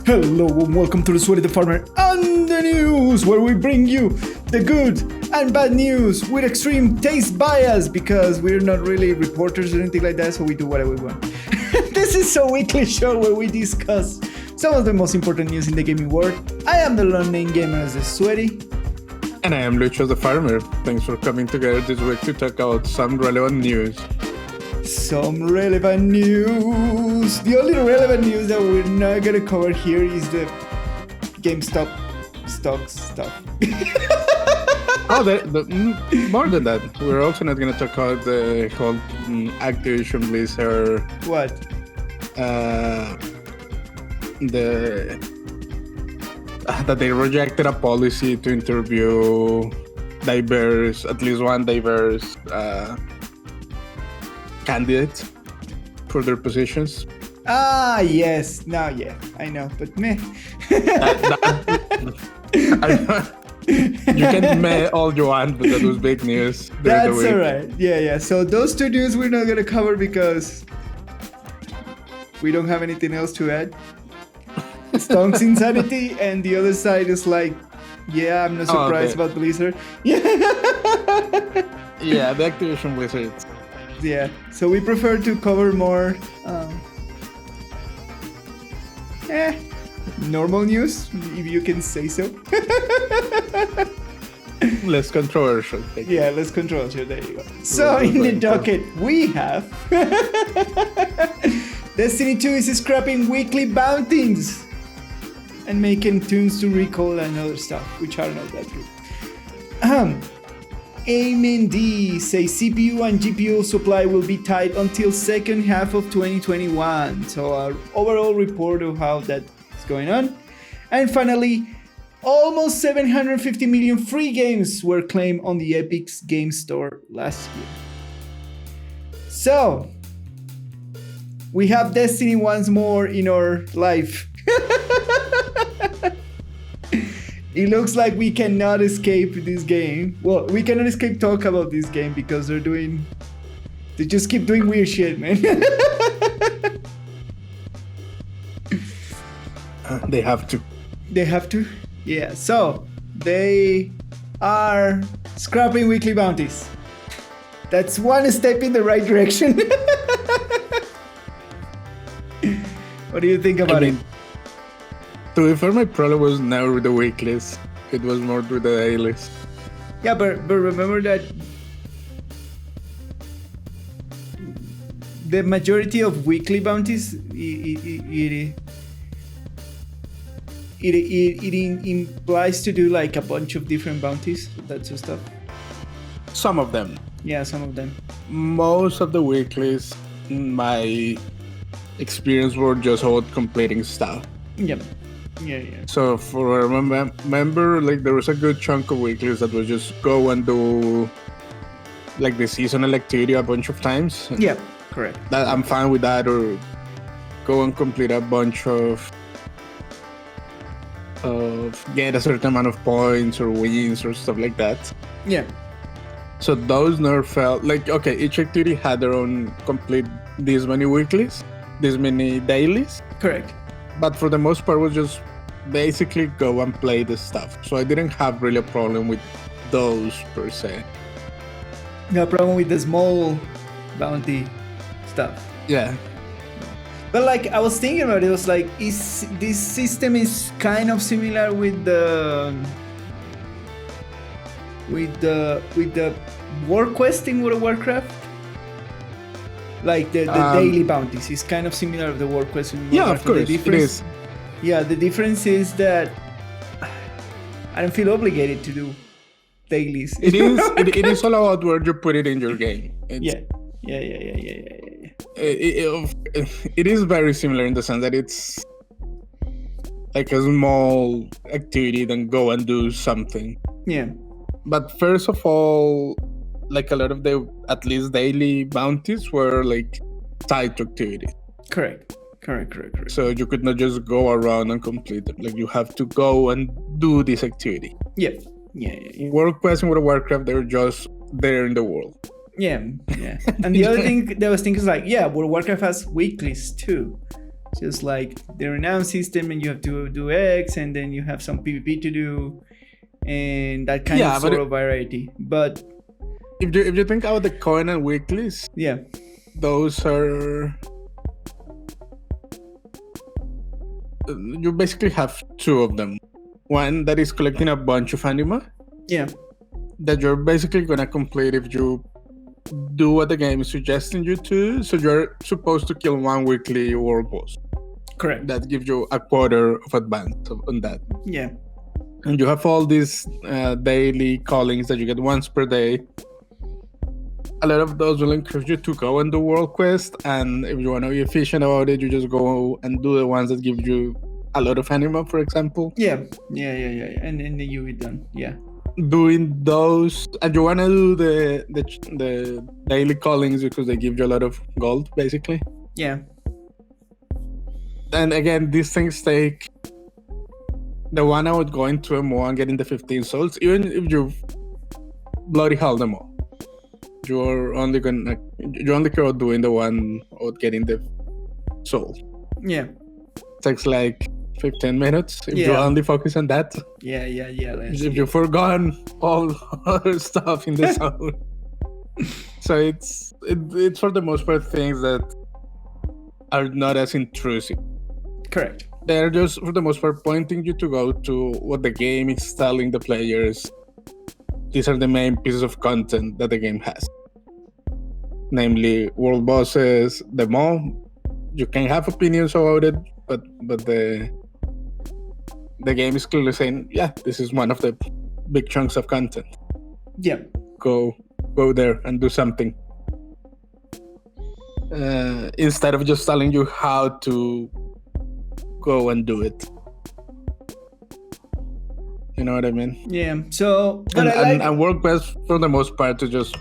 Hello and welcome to the Sweaty the Farmer and the news, where we bring you the good and bad news with extreme taste bias, because we're not really reporters or anything like that, so we do whatever we want. This is a weekly show where we discuss some of the most important news in the gaming world. I am the lone name gamer as the Sweaty. And I am Lucho the Farmer. Thanks for coming together this week to talk about some relevant news. Some relevant news. The only relevant news that we're not gonna cover here is the GameStop stock stuff. More than that, we're also not going to talk about the whole Activision Blizzard. What? That they rejected a policy to interview at least one diverse candidate for their positions. Ah, yes. Now, yeah, I know, but meh. You can meh all you want, but that was big news. That's all right. Yeah. So those two news we're not going to cover because we don't have anything else to add. Stonk's insanity, and the other side is like, yeah, I'm not surprised about Blizzard. Yeah, the Activision Blizzard. Yeah, so we prefer to cover more normal news, if you can say so. Less controversial. Yeah, less controversial. There you go. So in the docket we have Destiny 2 is scrapping weekly bounties and making tunes to recoil and other stuff, which are not that good. AMD say CPU and GPU supply will be tight until second half of 2021. So our overall report of how that is going on. And finally, almost 750 million free games were claimed on the Epic's Game Store last year. So we have Destiny once more in our life. It looks like we cannot escape this game. Well, we cannot escape talk about this game because they just keep doing weird shit, man. They have to. They have to? Yeah, so they are scrapping weekly bounties. That's one step in the right direction. What do you think about it? To be fair, my problem was never with the weeklies. It was more with the dailies. Yeah, but remember that the majority of weekly bounties, it implies to do like a bunch of different bounties, that sort of stuff. Some of them. Yeah, some of them. Most of the weeklies, in my experience, were just about completing stuff. Yep. Yeah. So for a member, like there was a good chunk of weeklies that was just go and do like the seasonal activity a bunch of times. Yeah, correct. That I'm fine with that, or go and complete a bunch of get a certain amount of points or wins or stuff like that. Yeah. So those never felt like, okay, each activity had their own complete this many weeklies, this many dailies. Correct. But for the most part, was just basically go and play the stuff. So I didn't have really a problem with those per se. No problem with the small bounty stuff. Yeah. But like I was thinking about it, was like, this system is kind of similar with the war quest in World of Warcraft. Like the daily bounties is kind of similar to the war quest in World of Warcraft. Of course, it is. Yeah, the difference is that I don't feel obligated to do dailies. It is all about where you put it in your game. Yeah. It is very similar in the sense that it's like a small activity, then go and do something. Yeah. But first of all, like a lot of the at least daily bounties were like tied to activity. Correct. So you could not just go around and complete them. Like you have to go and do this activity. Yeah. World quests in World of Warcraft, they're just there in the world. Yeah. And the other thing that I was thinking is like, yeah, World of Warcraft has weeklies too. just like the renown system, and you have to do X, and then you have some PvP to do, and that kind of sort of variety. But if you think about the Covenant weeklies, yeah, those are, you basically have two of them. One that is collecting a bunch of anima. Yeah. That you're basically gonna complete if you do what the game is suggesting you to. So you're supposed to kill one weekly world boss. Correct. That gives you a quarter of advance on that. Yeah. And you have all these daily callings that you get once per day. A lot of those will encourage you to go and do world quest, and if you want to be efficient about it, you just go and do the ones that give you a lot of anima, for example. Yeah. And then you be done. Yeah. Doing those, and you want to do the daily callings because they give you a lot of gold, basically. Yeah. And again, these things take, the one I would go into more and getting the 15 souls, even if you bloody hell them all, you're only care about doing the one or getting the soul. Yeah. It takes like 15 minutes if you only focus on that. Yeah. If you've forgotten all other stuff in the zone. So it's for the most part things that are not as intrusive. Correct. They're just for the most part pointing you to go to what the game is telling the players. These are the main pieces of content that the game has. Namely, world bosses, the mob. You can have opinions about it, but the game is clearly saying, yeah, this is one of the big chunks of content. Yeah. Go there and do something. Instead of just telling you how to go and do it. You know what I mean? Yeah. So, and work best for the most part is just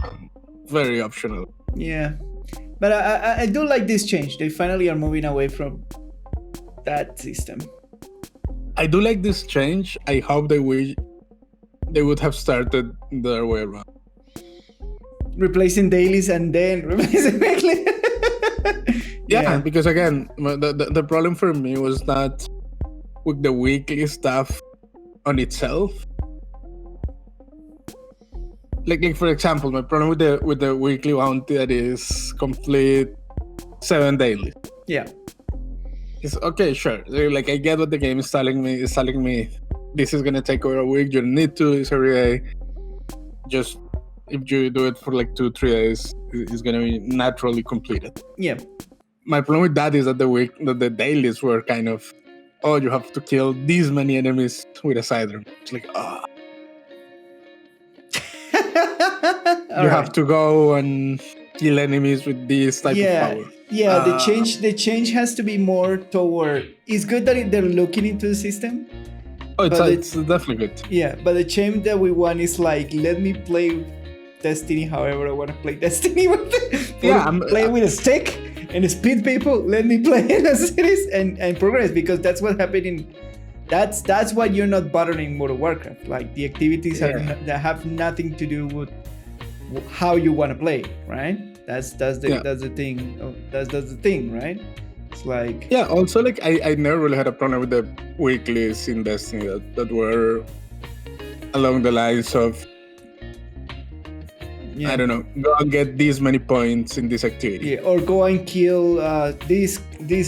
very optional. Yeah. But I do like this change. They finally are moving away from that system. I do like this change. I hope they would have started the other way around. Replacing dailies and then replacing weekly. Yeah, because again, the problem for me was not with the weekly stuff on itself. Like for example, my problem with the weekly bounty that is complete 7 dailies. Yeah. It's okay, sure. Like I get what the game is telling me. It's telling me this is gonna take over a week. You don't need to. It's every day. Just if you do it for like 2-3 days, it's gonna be naturally completed. Yeah. My problem with that is that the dailies were kind of, oh, you have to kill these many enemies with a sidearm. It's like, ah. You have to go and kill enemies with this type of power. Yeah, the change has to be more toward. It's good that they're looking into the system. Oh, it's definitely good. Yeah, but the change that we want is like, let me play Destiny however I want to play Destiny with it. Play with a stick and speed people. Let me play in a series and progress, because that's what happened in. That's why you're not bothering World of Warcraft. Like the activities that have nothing to do with how you want to play, right? That's the thing. Oh, that's the thing, right? It's like Also, like I never really had a problem with the weeklies in Destiny that were along the lines of I don't know, go and get these many points in this activity. Yeah, or go and kill this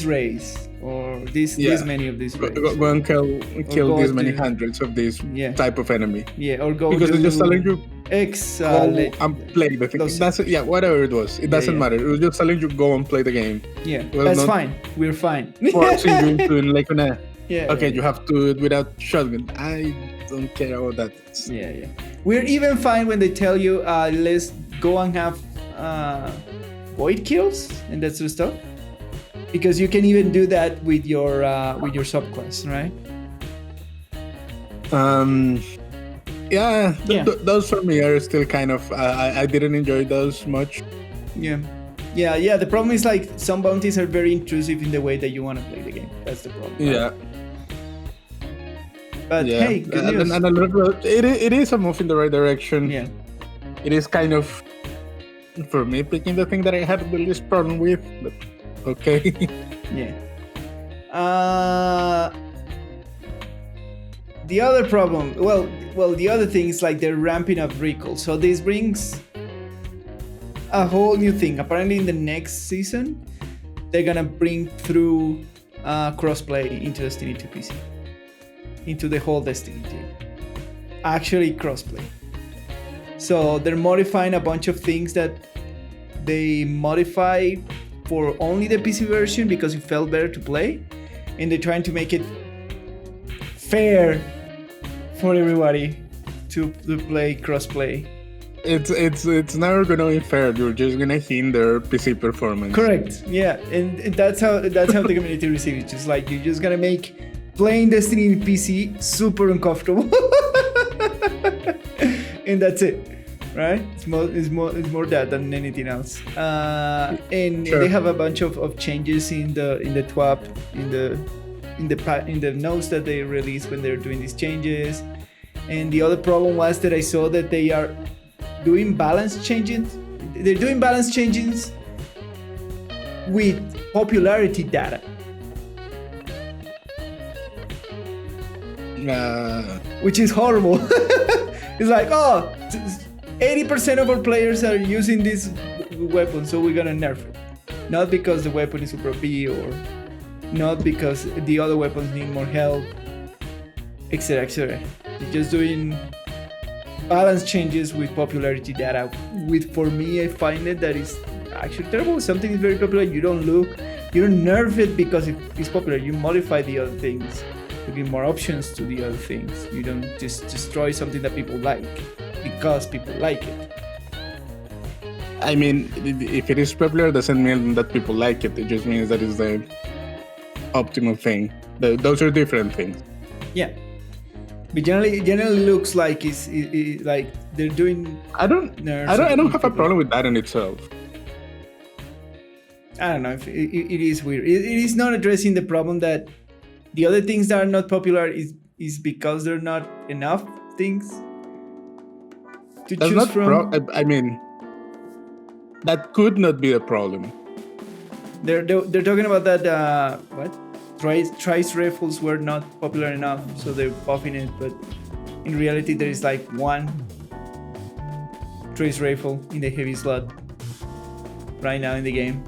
race, or this many of these races. Go and kill these many hundreds of this type of enemy. Yeah, or go because they're just telling you X and play the thing. That's whatever it was. It doesn't matter. It was just telling you go and play the game. Yeah, that's fine. We're fine. Forcing you into like you have to do it without shotgun. I don't care about that. Yeah. We're even fine when they tell you, let's go and have void kills and that sort of stuff, because you can even do that with your subquests, right? Those for me are still kind of. I didn't enjoy those much. Yeah. The problem is like some bounties are very intrusive in the way that you want to play the game. That's the problem. Right? Yeah. But hey, good news. And a little bit, it is a move in the right direction. Yeah. It is kind of, for me, picking the thing that I had the least problem with, but okay. Yeah. The other problem, the other thing is like they're ramping up recoil. So this brings a whole new thing. Apparently, in the next season, they're gonna bring through crossplay into Destiny 2 PC, into the whole Destiny 2. Actually, crossplay. So they're modifying a bunch of things that they modify for only the PC version because it felt better to play, and they're trying to make it fair for everybody to play crossplay. It's never gonna be fair. You're just gonna hinder PC performance. Correct. Yeah, and that's how the community receives it. Just like you're just gonna make playing Destiny in PC super uncomfortable, and that's it. Right? It's more that than anything else. And Sure. they have a bunch of changes in the TWAP, in the notes that they release when they're doing these changes. And the other problem was that I saw that they are doing balance changes. They're doing balance changes with popularity data. Which is horrible. It's like, 80% of our players are using this weapon, so we're gonna nerf it. Not because the weapon is super OP or not because the other weapons need more help, etc, etc. They're just doing balance changes with popularity data. For me, I find it that is actually terrible. Something is very popular, you don't nerf it because it's popular. You modify the other things to give more options to the other things. You don't just destroy something that people like because people like it. I mean, if it is popular, doesn't mean that people like it. It just means that it's the optimal thing. Those are different things. Yeah, but generally looks like it's like they're doing. I don't have a problem with that in itself. I don't know if it is weird. It is not addressing the problem that the other things that are not popular is because there are not enough things to That's choose not from. I mean, that could not be the problem. They're talking about that Trice rifles were not popular enough, so they're buffing it. But in reality, there is like one Trace rifle in the heavy slot right now in the game,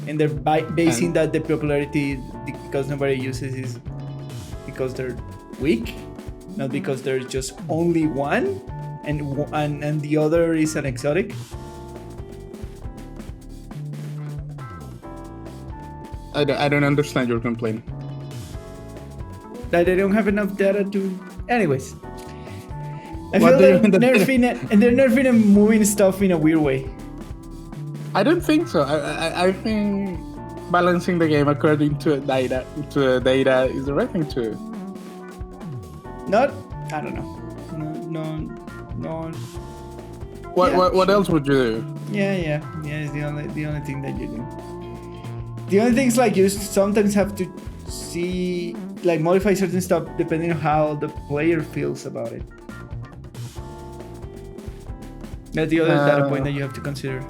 and they're basing that the popularity because nobody uses is because they're weak, not because there's just only one, and the other is an exotic. I don't understand your complaint. That they don't have enough data to. Anyways, I What feel do you like mean that- nerfing it, and they're nerfing and moving stuff in a weird way. I don't think so. I think balancing the game according to data is the right thing to do. Not, I don't know. No. What else would you do? Yeah. It's the only thing that you do. The only thing is like you sometimes have to see, like modify certain stuff depending on how the player feels about it. That's the other data point that you have to consider.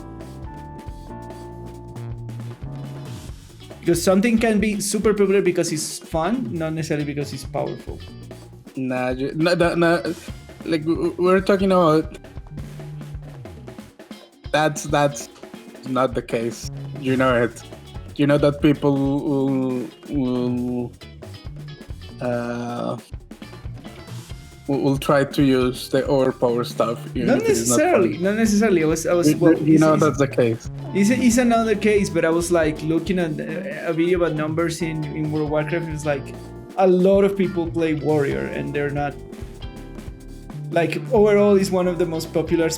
Because something can be super popular because it's fun, not necessarily because it's powerful. No. Like we're talking about. That's not the case. You know it. You know that people will try to use the overpower stuff. Not necessarily. I was. You know that's the case. It's another case, but I was like looking at a video about numbers in World of Warcraft. It was like a lot of people play warrior, and they're not. Like overall, is one of the most popular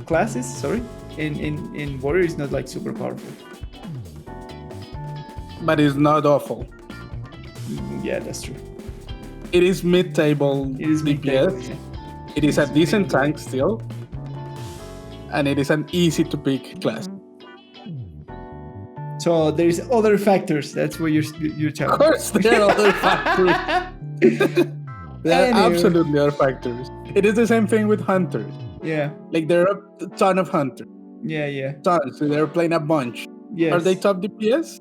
classes. Sorry, in warrior is not like super powerful. But it's not awful. Yeah, that's true. It is mid-table It is DPS. mid-table, yeah. It is a decent tank still, and it is an easy to pick class. So there's other factors. That's what you're talking. Of course, there are other factors. There are Anyway. absolutely other factors. It is the same thing with hunters. Yeah. Like there are a ton of hunters. Yeah. Tons. So they're playing a bunch. Yes. Are they top DPS?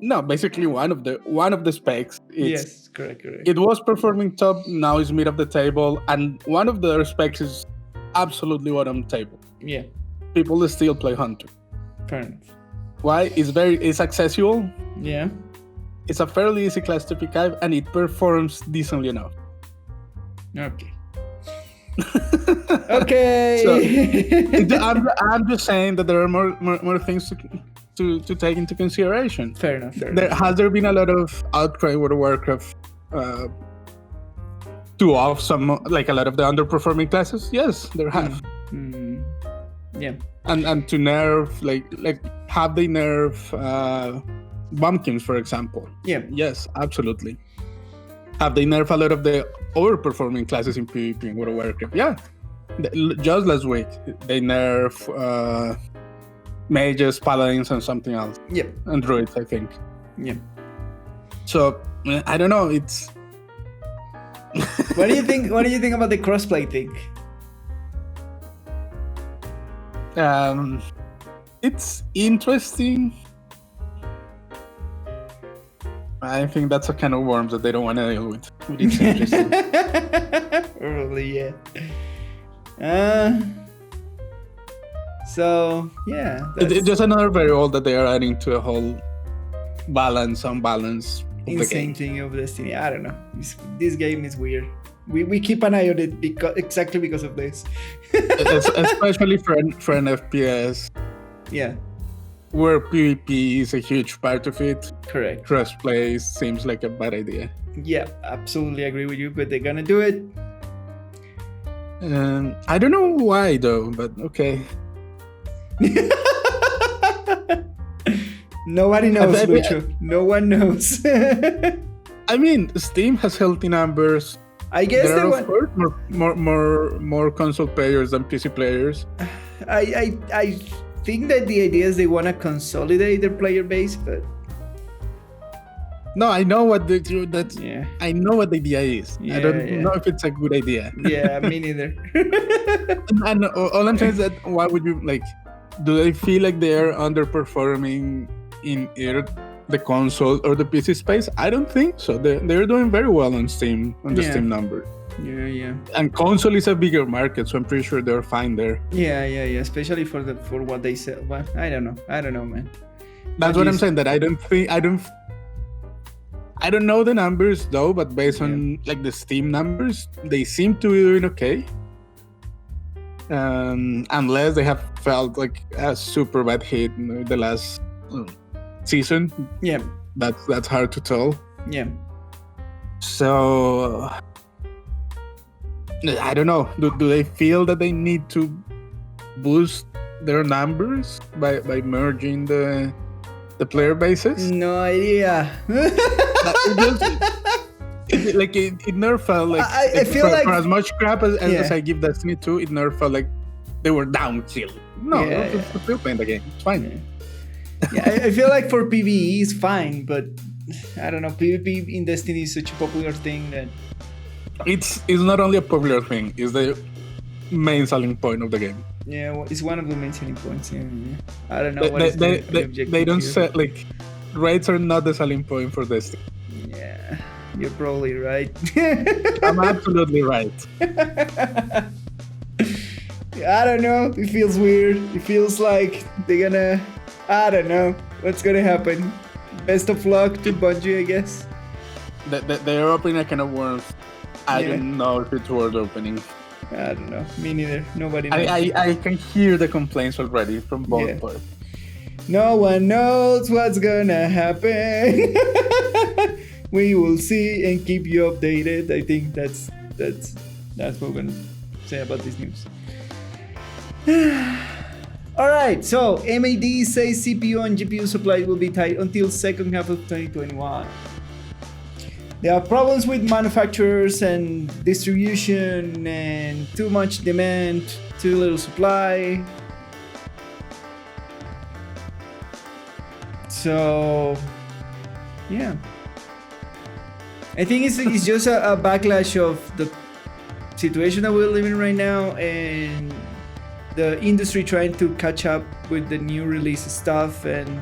No, basically one of the specs. Yes, correct. It was performing top, now it's mid of the table, and one of the other specs is absolutely bottom table. Yeah, People still play Hunter. fair enough. Why? It's accessible. Yeah. It's a fairly easy class to pick up, and it performs decently enough. Okay. Okay. So, I'm just saying that there are more things to take into consideration. Fair enough. Has there been a lot of outcry with Warcraft to off some, like a lot of the underperforming classes? Yes, there have. Yeah. And to nerf, like have they nerf Bumpkins, for example? Yeah. Yes, absolutely. Have they nerfed a lot of the overperforming classes in PvP in World of Warcraft? Yeah. Just last week, they nerf mages, paladins, and something else. Yeah. And druids, I think. Yeah. So I don't know. It's. What do you think? What do you think about the crossplay thing? It's interesting. I think that's a kind of worms that they don't want to deal with. It's interesting. Probably, yeah. So yeah, it's just another variable that they are adding to a whole unbalance. Insane thing of Destiny. I don't know. This game is weird. We keep an eye on it exactly because of this. Especially for an FPS. Yeah. Where PvP is a huge part of it. Correct. Crossplay seems like a bad idea. Yeah, absolutely agree with you, but they're gonna do it. I don't know why though, but okay. Nobody knows, Lucho. No one knows. I mean, Steam has healthy numbers. I guess there are, of course, more console players than PC players. I think that the idea is they want to consolidate their player base, but no, I know what they do. Yeah. I know what the idea is. I don't know if it's a good idea. Yeah, me neither. and all I'm saying is that why would you like? Do they feel like they are underperforming in either the console or the PC space? I don't think so. They're doing very well on Steam, on the Steam numbers. Yeah. And console is a bigger market, so I'm pretty sure they're fine there. Yeah. Especially for what they sell. Well, I don't know, man. That's what I'm saying. That I don't know the numbers though, but based on like the Steam numbers, they seem to be doing okay. Unless they have felt like a super bad hit in the last season. Yeah. That's hard to tell. Yeah. So I don't know. Do they feel that they need to boost their numbers by merging the player bases? No idea. It never felt like I feel like for as much crap as I give Destiny 2, it never felt like they were down chill. No, they're still playing the game. It's fine. Yeah, I feel like for PvE it's fine, but I don't know. PvP in Destiny is such a popular thing that it's not only a popular thing; it's the main selling point of the game. Yeah, well, it's one of the main selling points. Yeah. I don't know what is the objective. They don't here. set like raids are not the selling point for Destiny. Yeah, you're probably right. I'm absolutely right. I don't know. It feels weird. It feels like they're gonna. I don't know what's gonna happen. Best of luck to Bungie, I guess. They're opening a can of worms. I don't know if it's worth opening. I don't know. Me neither. Nobody knows. I can hear the complaints already from both parts. No one knows what's gonna happen. We will see and keep you updated. I think that's what we're gonna say about this news. Alright, so MAD says CPU and GPU supply will be tight until second half of 2021. There are problems with manufacturers and distribution and too much demand, too little supply. So, yeah. I think it's just a backlash of the situation that we're living right now and the industry trying to catch up with the new release stuff and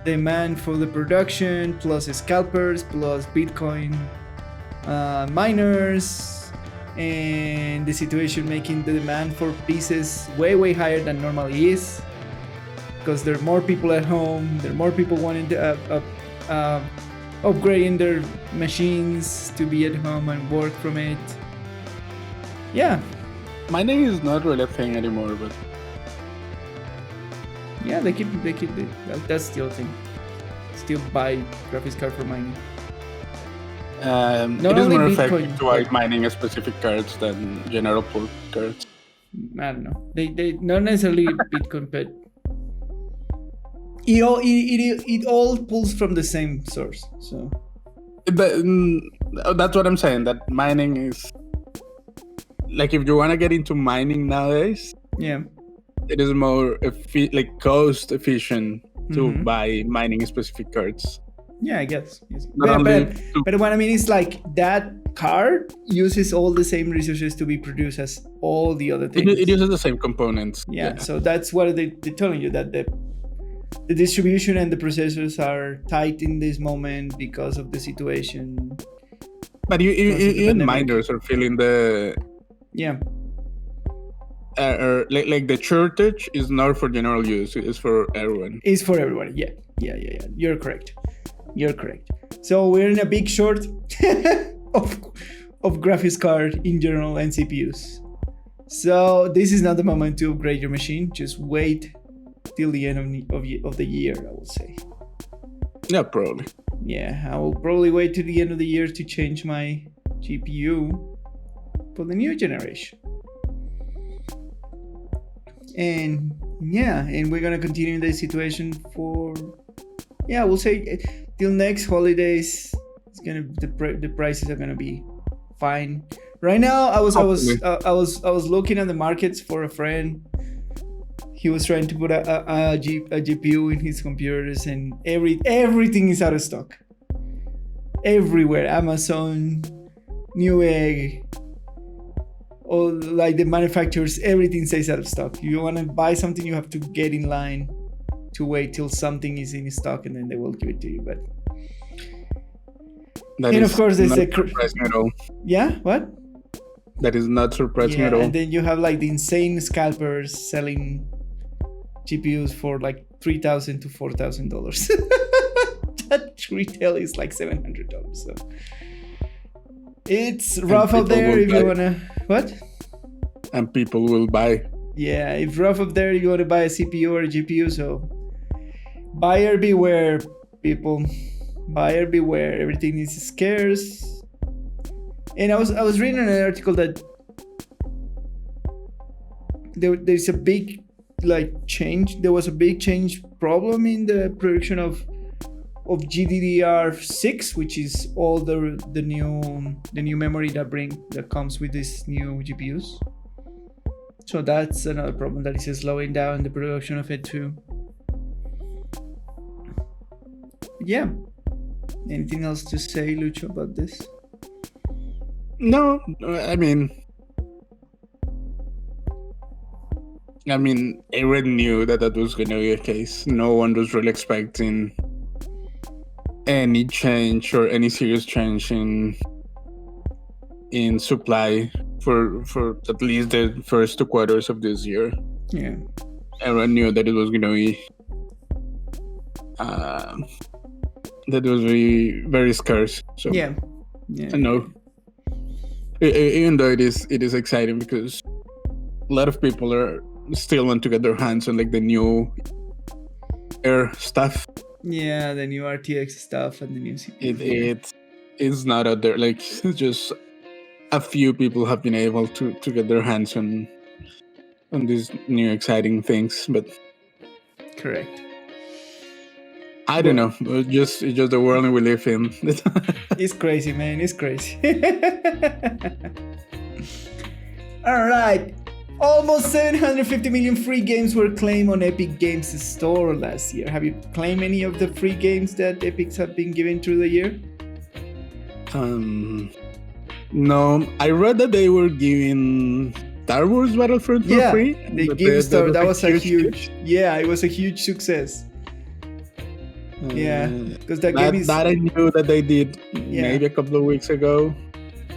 demand for the production, plus scalpers, plus Bitcoin miners, and the situation making the demand for pieces way higher than normally is, because there are more people at home, there are more people wanting to upgrading their machines to be at home and work from it. Yeah. Mining is not really a thing anymore, but yeah, that's still a thing. Still buy graphics card for mining. it is more effective to buy mining specific cards than general pool cards. I don't know. They not necessarily Bitcoin, but it all pulls from the same source. So that's what I'm saying. That mining is like, if you want to get into mining nowadays, yeah, it is more cost efficient to buy mining specific cards. Yeah, I guess. Yes. But what I mean is, like, that card uses all the same resources to be produced as all the other things. It uses the same components. Yeah. So that's what they're telling you, that the distribution and the processors are tight in this moment because of the situation. But even miners are feeling the... Yeah. Like the shortage is not for general use, it's for everyone. It's for everybody, yeah. You're correct. So we're in a big short of graphics card in general and CPUs. So this is not the moment to upgrade your machine. Just wait till the end of the year, I would say. Yeah, probably. Yeah, I will probably wait till the end of the year to change my GPU for the new generation. And we're gonna continue in this situation for, we'll say till next holidays. It's gonna the prices are gonna be fine. Right now, I was looking at the markets for a friend. He was trying to put a GPU in his computers, and everything is out of stock. Everywhere, Amazon, Newegg, all like the manufacturers, everything says out of stock. You want to buy something, you have to get in line to wait till something is in stock, and then they will give it to you. But of course, there's not surprising at all. Yeah, what? That is not surprising at all. And then you have like the insane scalpers selling GPUs for like $3,000 to $4,000. That retail is like $700. So it's rough out there if you wanna. What? And people will buy. Yeah, it's rough up there. You want to buy a CPU or a GPU. So buyer beware, people. Buyer beware. Everything is scarce. And I was reading an article that there's a big change. There was a big change problem in the production of GDDR6, which is all the new memory that comes with these new GPUs. So that's another problem that is slowing down the production of it too. Yeah. Anything else to say, Lucho, about this? No, I mean, everyone knew that was going to be the case. No one was really expecting any change or any serious change in supply for at least the first 2 quarters of this year. Yeah. Everyone knew that it was going to be very, very scarce. So yeah. I know. Even though it is exciting, because a lot of people still want to get their hands on like the new Air stuff. Yeah, the new RTX stuff and the new CPU. It's not out there. Like, just a few people have been able to get their hands on these new exciting things. But correct. I don't know. It's just the world we live in. It's crazy, man. It's crazy. All right. Almost 750 million free games were claimed on Epic Games Store last year. Have you claimed any of the free games that Epics have been given through the year? No. I read that they were giving Star Wars Battlefront for free. They gave Star. That was a huge. Yeah, it was a huge success. Yeah, because that game is. That I knew that they did maybe a couple of weeks ago.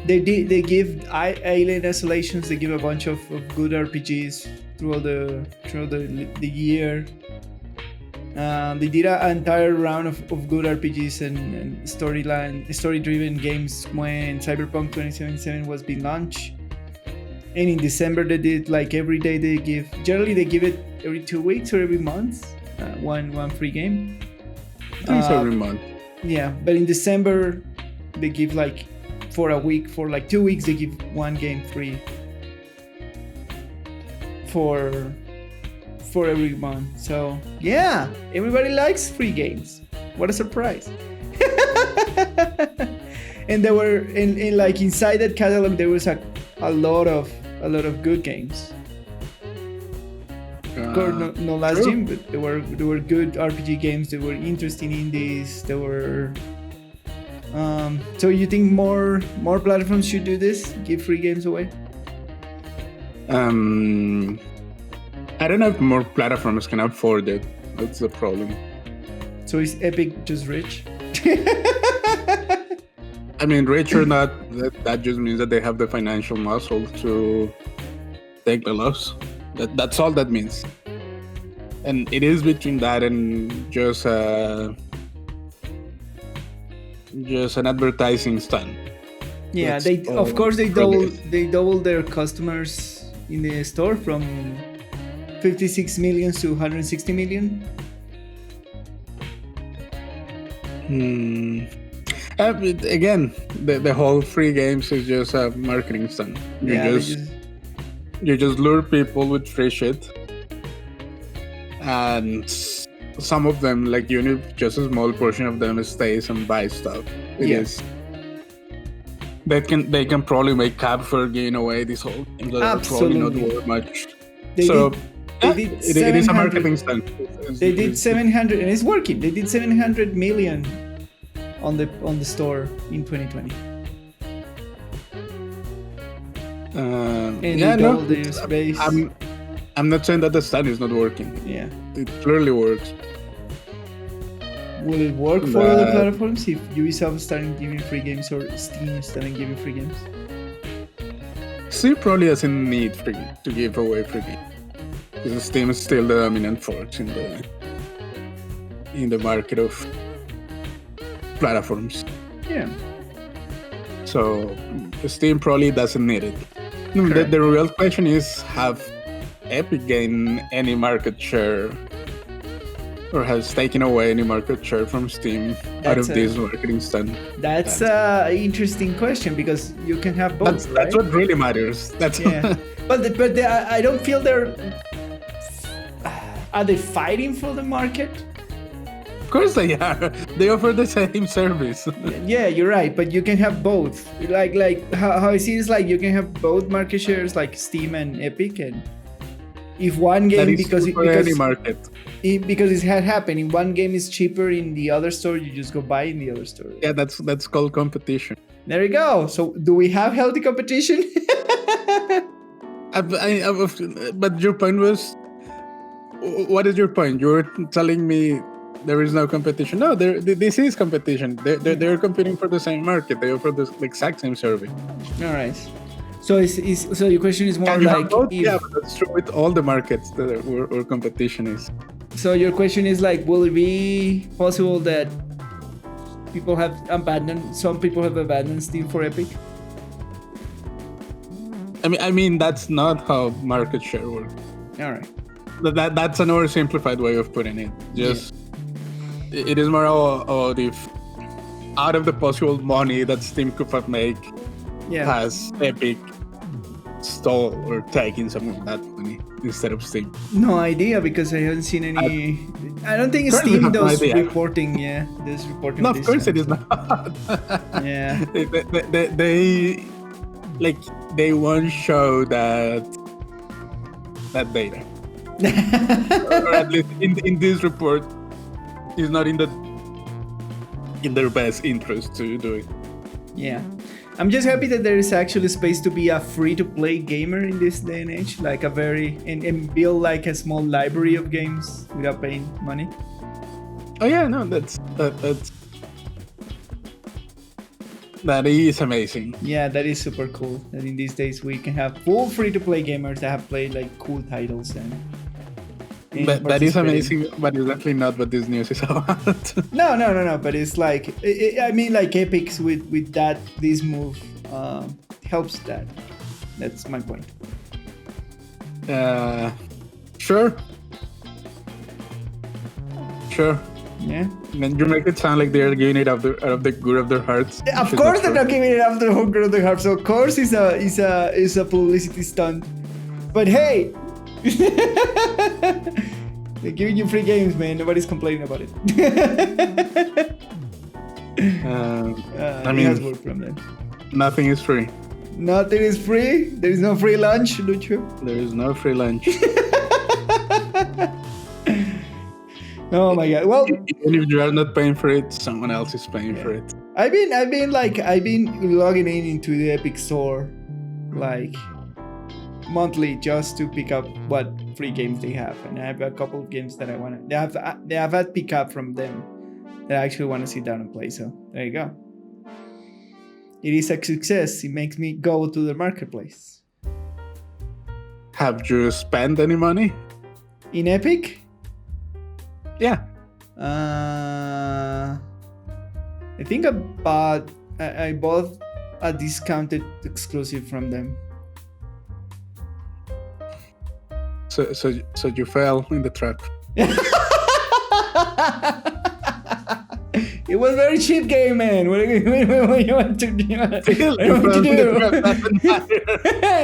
They give Alien Isolations. They give a bunch of good RPGs throughout the year. They did an entire round of good RPGs and story-driven games when Cyberpunk 2077 was being launched. And in December they did like every day generally they give it every 2 weeks or every month, one free game. I think it's every month. Yeah, but in December they give like for a week, for like 2 weeks they give one game free for every month. So yeah, everybody likes free games. What a surprise. And there were in like inside that catalog there was a lot of good games. Of course, no last game, but there were good RPG games. There were interesting indies. There were. So you think more platforms should do this? Give free games away? I don't know if more platforms can afford it. That's the problem. So is Epic just rich? I mean, rich or not, that just means that they have the financial muscle to take the loss. That's all that means. And it is between that and just an advertising stunt. Yeah, they doubled their customers in the store from 56 million to 160 million. Again, the whole free games is just a marketing stunt. You just lure people with free shit, and some of them, like just a small portion of them stays and buys stuff. They can probably make cap for giving away this whole game. Absolutely. Probably not worth much. It is a marketing stunt. They did 700, and it's working. They did 700 million on the store in 2020. I'm not saying that the stunt is not working. Yeah, it clearly works. Will it work for other platforms if Ubisoft starting giving free games or Steam starting giving free games? Steam probably doesn't need to give away free games because Steam is still the dominant force in the market of platforms. Yeah. So Steam probably doesn't need it. The real question is, have Epic gained any market share or has taken away any market share from Steam out of this marketing stunt? That's an interesting question because you can have both. That's what really matters. But I don't feel they're. Are they fighting for the market? Of course they are. They offer the same service. Yeah, you're right. But you can have both. Like how I see it is like you can have both market shares, like Steam and Epic, and if one game because any market. Because it had happened. In one game is cheaper in the other store, you just go buy in the other store. Yeah, that's called competition. There you go. So do we have healthy competition? But your point was, what is your point? You were telling me there is no competition. No, this is competition. They're competing for the same market. They offer the exact same service. All right. So so your question is more like yeah, but that's true with all the markets where competition is. So your question is like, will it be possible that some people have abandoned Steam for Epic? I mean that's not how market share works. All right. That's an oversimplified way of putting it. It is more about if out of the possible money that Steam could have made, has Epic stole or taken some of that money instead of Steam? No idea because I haven't seen any. I don't think Steam does reporting. Yeah, there's reporting. No, of course it is not. Yeah. They won't show that data. Or at least in this report, it's not in their best interest to do it. Yeah. I'm just happy that there is actually space to be a free-to-play gamer in this day and age, like and build like a small library of games without paying money. Oh yeah, no, that is amazing. Yeah, that is super cool. That in these days we can have full free-to-play gamers that have played like cool titles and That is amazing, but it's definitely not what this news is about. No. But it's like I mean, like Epic's with that this move helps that. That's my point. Sure. Yeah. And you make it sound like they're giving it out of the good of their hearts. Of course, they're not giving it out of the good of their hearts. So of course, it's a publicity stunt. But hey, they're giving you free games, man. Nobody's complaining about it. I mean, it has worked from them. Nothing is free. Nothing is free. There is no free lunch, Lucho. There is no free lunch. Oh my god. Well, even if you are not paying for it, someone else is paying for it. I've been logging into the Epic Store like monthly just to pick up what free games they have, and I have a couple of games that they have had pick up from them that I actually want to sit down and play. So there you go. It is a success. It makes me go to the marketplace. Have you spent any money In Epic? Yeah. I think I bought a discounted exclusive from them. So you fell in the trap. It was a very cheap game, man. What do you want to do? It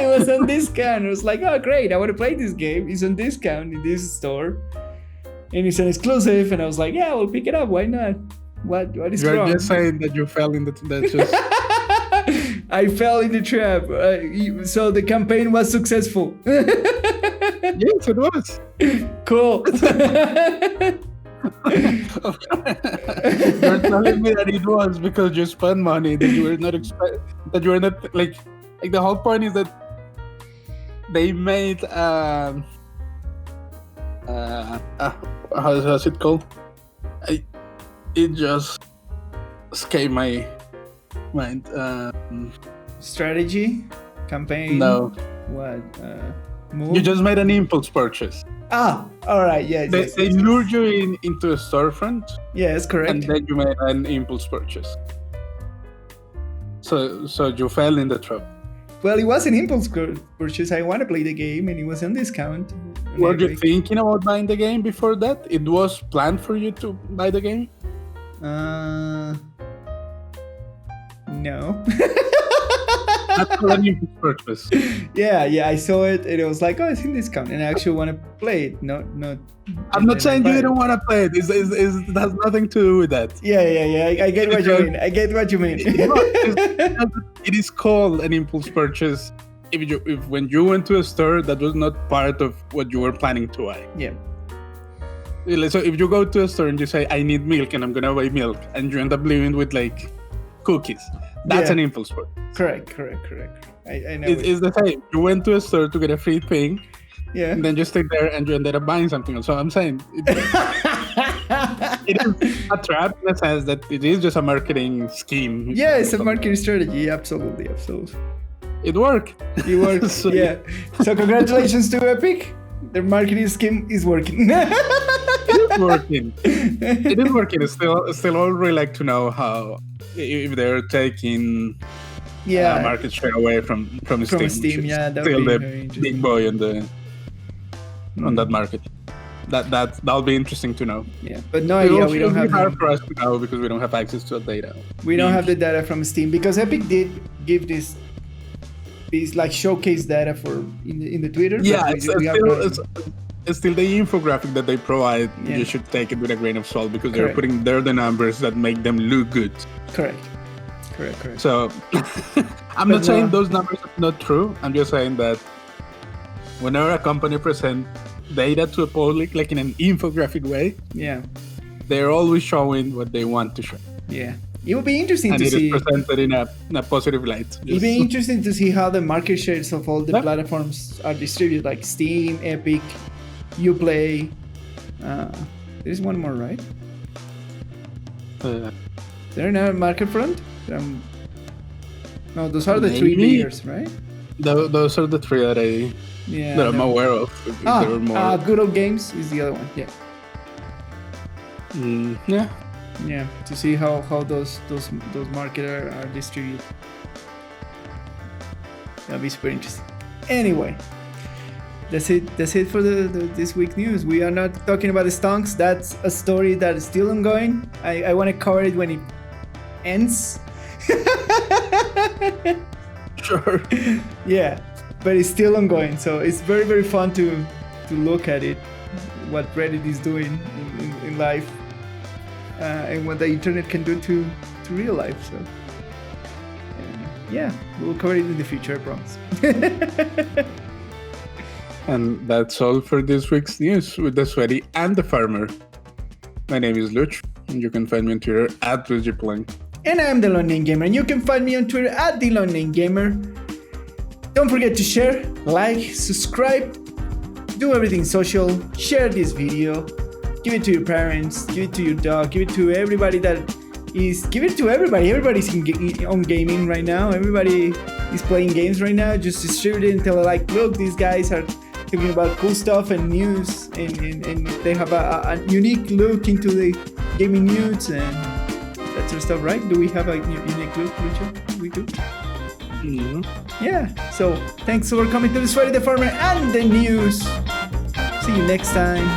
was on discount. I was like, oh great, I want to play this game. It's on discount in this store. And it's an exclusive, and I was like, yeah, we'll pick it up. Why not? What is wrong? You're just saying that you fell in the trap. I fell in the trap. So the campaign was successful. Yes, it was. Cool. You're telling me that it was because you spent money that you were not that you were not like the whole point is that they made how's it called? It just escaped my mind. Strategy? Campaign? No. What? Move? You just made an impulse purchase. Ah, alright, yes. They lured you into a storefront. Yes, correct. And then you made an impulse purchase. So you fell in the trap. Well, it was an impulse purchase. I want to play the game, and it was on discount. Were you thinking about buying the game before that? It was planned for you to buy the game? No. That's an impulse purchase. Yeah, I saw it, and it was like, oh, it's in discount, and I actually want to play it. No. I'm not saying you don't want to play it. It has nothing to do with that. Yeah. I get what you mean. I get what you mean. It is called an impulse purchase if when you went to a store that was not part of what you were planning to buy. Yeah. So if you go to a store and you say, I need milk and I'm going to buy milk, and you end up leaving with like cookies, that's an impulse purchase. Correct. I know. It's the same. You went to a store to get a free thing, and then you stay there and you ended up buying something else. So I'm saying it is a trap in the sense that it is just a marketing scheme. Yeah, it's a marketing strategy. Absolutely. It worked. So, yeah. So congratulations to Epic. Their marketing scheme is working. It is working. It's still I would really like to know how if they're taking market share away from Steam. Yeah, that still would be the big boy on that market. That'll be interesting to know. Yeah, but no idea. We don't have. It's hard for us to know because we don't have access to the data. We don't have the data from Steam because Epic did give this like showcase data in the Twitter. Yeah, it's still the infographic that they provide. Yeah. You should take it with a grain of salt because they're putting there the numbers that make them look good. Correct. So I'm not saying those numbers are not true. I'm just saying that whenever a company presents data to a public, like in an infographic way, they're always showing what they want to show. Yeah. It would be interesting to see. And it is presented in a positive light. It'd be interesting to see how the market shares of all the platforms are distributed, like Steam, Epic, Uplay. There's one more, right? They're in a market front? No, those are the three Maybe. beers, right? Those are the three that I'm aware of. There are more. Good Old Games is the other one. Yeah. Yeah. Yeah, to see how those markets are distributed. That'll be super interesting. Anyway, that's it for this week's news. We are not talking about the stonks. That's a story that is still ongoing. I want to cover it when it ends. Sure. Yeah, but it's still ongoing. So it's very, very fun to look at it, what Reddit is doing in life. And what the internet can do to real life. So, yeah, we'll cover it in the future, I promise. And that's all for this week's news with the Sweaty and the Farmer. My name is Lucho, and you can find me on Twitter at LuchoPlank. And I'm the Lone Name Gamer, and you can find me on Twitter at the Lone Name Gamer. Don't forget to share, like, subscribe, do everything social, share this video. Give it to your parents, give it to your dog, give it to everybody give it to everybody. Everybody's on gaming right now. Everybody is playing games right now. Just distribute it and tell them, like, look, these guys are talking about cool stuff and news, and they have a unique look into the gaming news and that sort of stuff, right? Do we have a unique look, Lucho? We do? Yeah. So, thanks for coming to the Sweaty the Farmer and the news. See you next time.